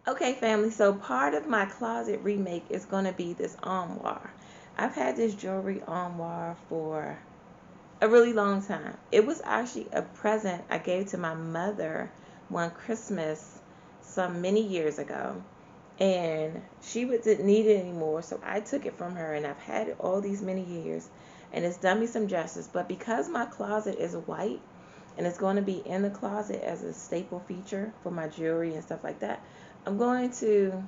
Okay, family, so part of my closet remake is going to be this armoire. I've had this jewelry armoire for a really long time. It was actually a present I gave to my mother one Christmas some many years ago. And didn't need it anymore, so I took it from her, and I've had it all these many years, and it's done me some justice. But because my closet is white, and it's going to be in the closet as a staple feature for my jewelry and stuff like that, I'm going to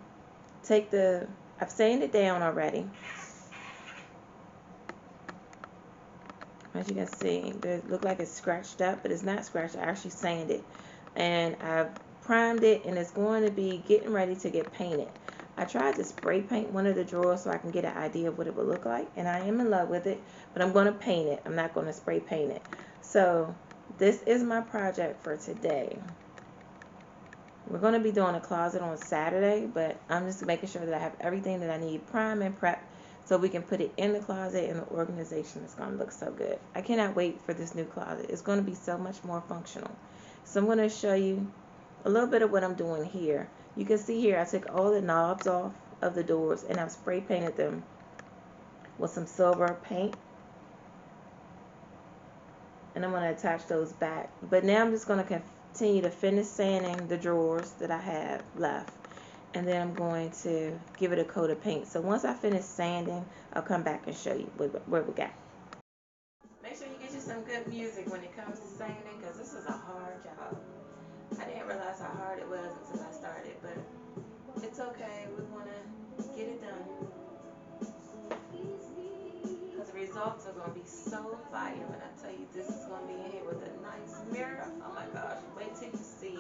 take I've sanded it down already. As you can see, it look like it's scratched up, but it's not scratched. I actually sanded it, and I've primed it, and it's going to be getting ready to get painted. I tried to spray paint one of the drawers so I can get an idea of what it would look like, and I am in love with it, but I'm going to paint it. I'm not going to spray paint it. So this is my project for today. We're going to be doing a closet on Saturday, but I'm just making sure that I have everything that I need prime and prep so we can put it in the closet, and the organization is going to look so good. I cannot wait for this new closet. It's going to be so much more functional. So I'm going to show you a little bit of what I'm doing here. You can see here I took all the knobs off of the doors, and I've spray painted them with some silver paint. And I'm going to attach those back. But now I'm just going to continue to finish sanding the drawers that I have left. And then I'm going to give it a coat of paint. So once I finish sanding, I'll come back and show you what we got. Make sure you get you some good music when it comes to sanding, because this is a hard job. I didn't realize how hard it was until I started, but it's okay. We want to get it done, because the results are going to be so fire. When I tell you this is going to be in here with a nice mirror, oh my gosh, wait till you see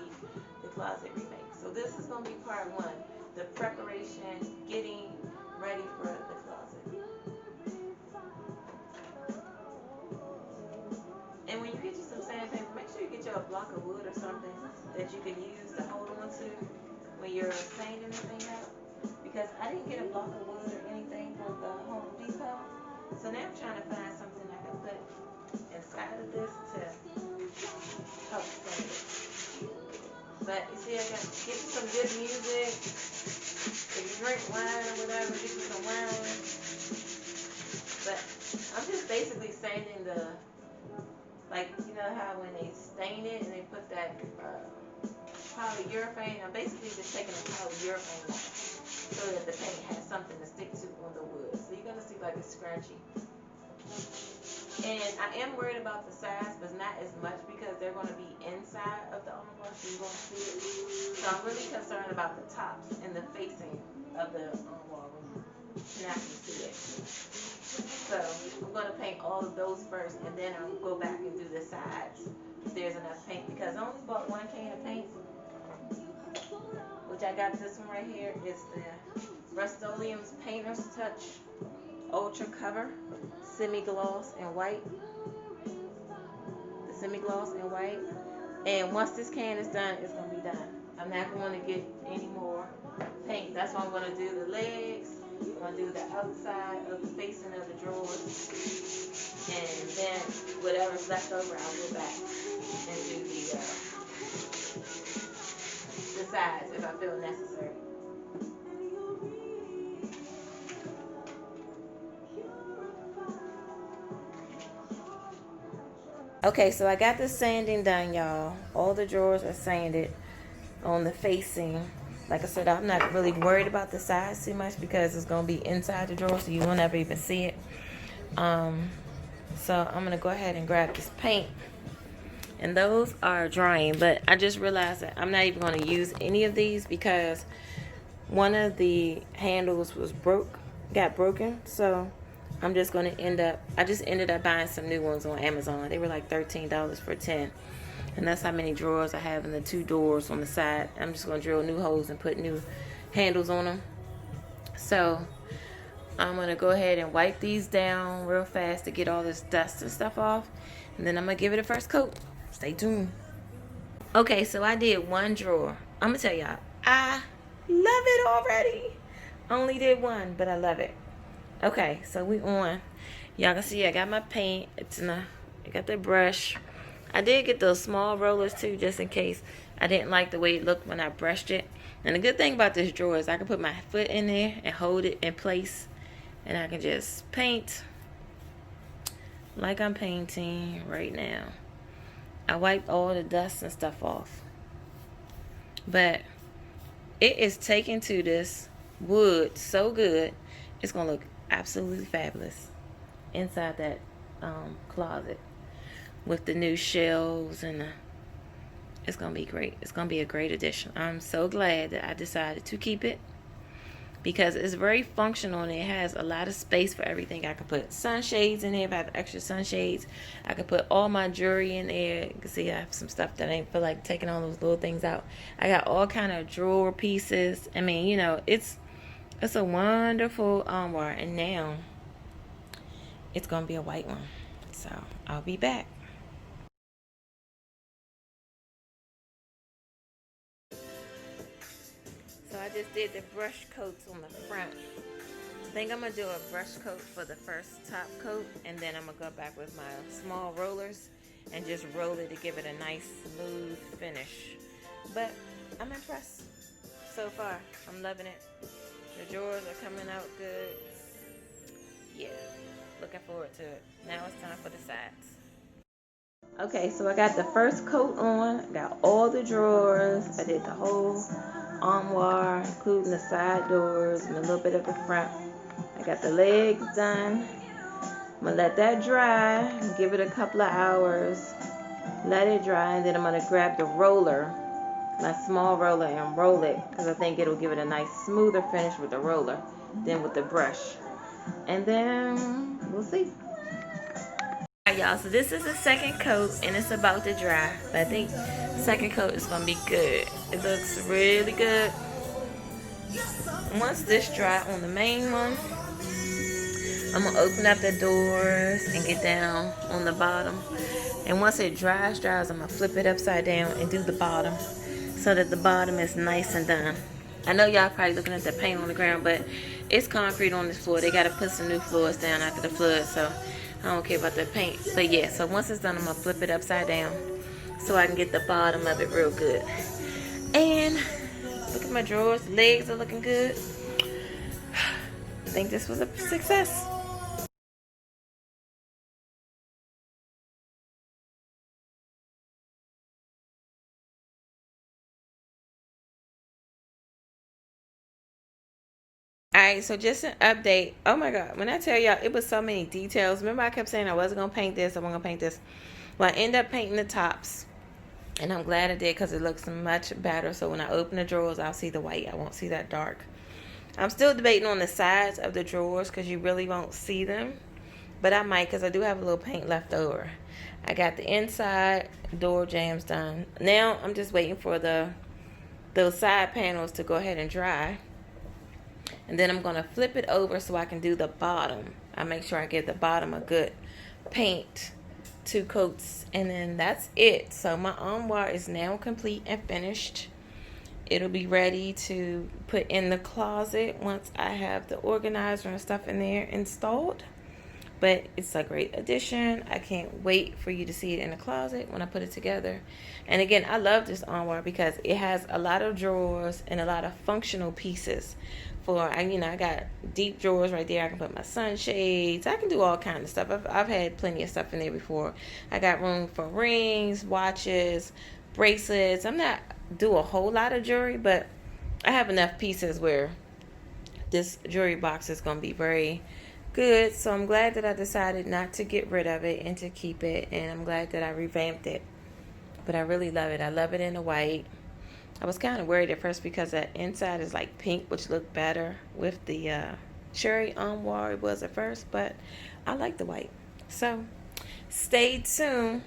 the closet remake. So this is going to be part one, the preparation, getting ready for the closet. And when you get you some sandpaper, make sure you get you a block of wood or something that you can use to hold on to when you're sanding anything out. Because I didn't get a block of wood or anything from the Home Depot. So now I'm trying to find something I can put inside of this to help sand it. But you see, I got to get you some good music. If you drink wine or whatever, get you some wine. But I'm just basically sanding like, you know how when they stain it and they put that polyurethane, I'm basically just taking the polyurethane off so that the paint has something to stick to on the wood. So you're going to see like it's scratchy. And I am worried about the size, but not as much because they're going to be inside of the armoire, so you won't see it. So I'm really concerned about the tops and the facing of the armoire when you can actually see it. So I'm going to paint all of those first, and then I'll go back and do the sides if there's enough paint, because I only bought one can of paint, which I got this one right here. It's the Rust-Oleum's Painter's Touch Ultra Cover Semi-Gloss in white. The semi-gloss in white. And once this can is done, it's going to be done. I'm not going to get any more paint. That's why I'm going to do the legs. I'm going to do the outside of the facing of the drawers. And then whatever's left over, I'll go back and do the sides if I feel necessary. Okay, so I got the sanding done, y'all. All the drawers are sanded on the facing. Like I said, I'm not really worried about the size too much because it's going to be inside the drawer, so you won't ever even see it. So I'm going to go ahead and grab this paint. And those are drying, but I just realized that I'm not even going to use any of these because one of the handles got broken. So I'm just going to I just ended up buying some new ones on Amazon. They were like $13 for 10. And that's how many drawers I have in the 2 doors on the side. I'm just going to drill new holes and put new handles on them. So I'm going to go ahead and wipe these down real fast to get all this dust and stuff off. And then I'm going to give it a first coat. Stay tuned. Okay, so I did one drawer. I'm going to tell y'all, I love it already. Only did one, but I love it. Okay, so we on. Y'all can see I got my paint. I got the brush. I did get those small rollers too, just in case. I didn't like the way it looked when I brushed it. And the good thing about this drawer is I can put my foot in there and hold it in place, and I can just paint like I'm painting right now. I wiped all the dust and stuff off, but it is taken to this wood so good. It's gonna look absolutely fabulous inside that closet with the new shelves, and it's gonna be great. It's gonna be a great addition. I'm so glad that I decided to keep it because it's very functional and it has a lot of space for everything. I can put sunshades in there if I have extra sunshades. I can put all my jewelry in there. You can see I have some stuff that I ain't feel like taking all those little things out. I got all kind of drawer pieces. I mean, you know, it's a wonderful armoire, and now it's gonna be a white one. So I'll be back. So I just did the brush coats on the front. I think I'm gonna do a brush coat for the first top coat, and then I'm gonna go back with my small rollers and just roll it to give it a nice smooth finish. But I'm impressed so far. I'm loving it. The drawers are coming out good. Yeah, looking forward to it. Now it's time for the sides. Okay, so I got the first coat on. I got all the drawers. I did the whole armoire, including the side doors and a little bit of the front. I got the legs done. I'm gonna let that dry, give it a couple of hours, let it dry, and then I'm gonna grab the roller, my small roller, and roll it because I think it'll give it a nice smoother finish with the roller than with the brush. And then we'll see. Alright, y'all, so this is the second coat and it's about to dry. But I think second coat is gonna be good. It looks really good. Once this dry on the main one, I'm gonna open up the doors and get down on the bottom. And once it dries, I'm gonna flip it upside down and do the bottom so that the bottom is nice and done. I know y'all probably looking at the paint on the ground, but it's concrete on this floor. They gotta put some new floors down after the flood, so I don't care about the paint. But yeah, so once it's done, I'm gonna flip it upside down so I can get the bottom of it real good. And look at my drawers. Legs are looking good. I think this was a success. Alright, so just an update. Oh my god, when I tell y'all, it was so many details. Remember I kept saying I wasn't going to paint this, I wasn't going to paint this. Well, I ended up painting the tops. And I'm glad I did because it looks much better. So when I open the drawers, I'll see the white. I won't see that dark. I'm still debating on the sides of the drawers because you really won't see them. But I might because I do have a little paint left over. I got the inside door jambs done. Now I'm just waiting for those side panels to go ahead and dry. And then I'm going to flip it over so I can do the bottom. I make sure I give the bottom a good paint, 2 coats, and then that's it. So my armoire is now complete and finished. It'll be ready to put in the closet once I have the organizer and stuff in there installed. But it's a great addition. I can't wait for you to see it in the closet when I put it together. And again, I love this armoire because it has a lot of drawers and a lot of functional pieces. I got deep drawers right there. I can put my sunshades. I can do all kinds of stuff. I've had plenty of stuff in there before. I got room for rings, watches, bracelets. I'm not do a whole lot of jewelry, but I have enough pieces where this jewelry box is going to be very good. So I'm glad that I decided not to get rid of it and to keep it. And I'm glad that I revamped it. But I really love it. I love it in the white. I was kind of worried at first because that inside is like pink, which looked better with the cherry armoire it was at first, but I like the white. So stay tuned.